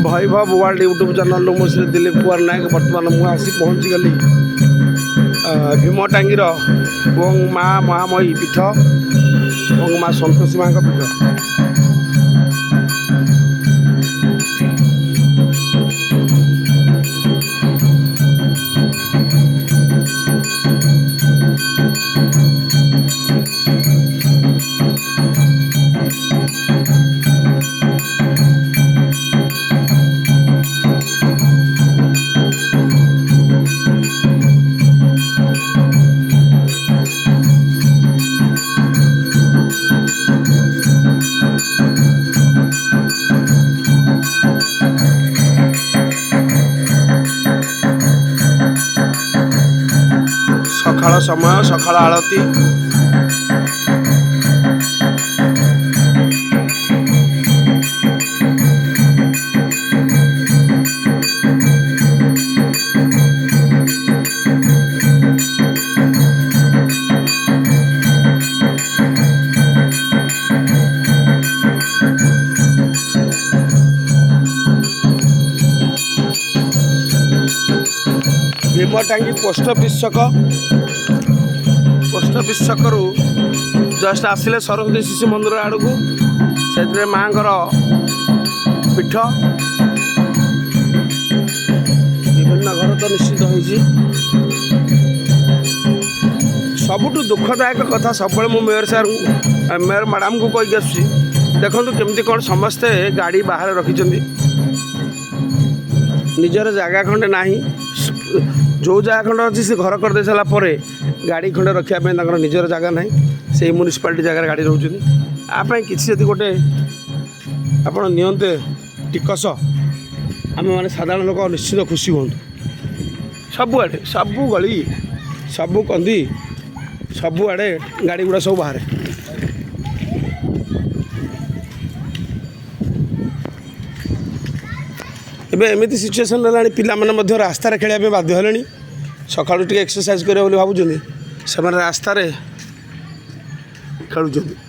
वैभव world YouTube channel मु श्री दिलीप कुमार नायक बर्तमान मुझे आसी पहुँची गली भीमटांगीर माँ महामयी पीठ और माँ संतोषी माँ पीठ। सकाळ समय सकाळ आळती भीमटांगी post office छकरू just आसिले Saraswati Shishu मंदिर आड़ को से माँ पीठ विभिन्न घर तो निश्चित होती सबुठ दुखदायक कथा सब मु मेयर सार मेयर मैडम को कहीकि आसुची देखो केमती कौन समस्ते गाड़ी बाहर रखिंट निजर जगह खंडे ना जो जगह खंड अच्छी से घर करदे सारापर गाड़ी खंडे रखापी निजर जगह ना से म्यूनिसिपालिटी जगह गाड़ी रोच आपाई किसी जदि गोटे आप नियंते टिकस आम मैंने साधारण लोक निश्चित खुशी हूँ सबुआड़े सबू गली सबू कंदी सबुआड़े गाड़ी गुड़ा सब बाहर एबे एमती सिचुएसन है पिला रास्तार खेल बाध्य है सकाळु टिके एक्सरसाइज करें भावुँ से रास्तार खेलुं।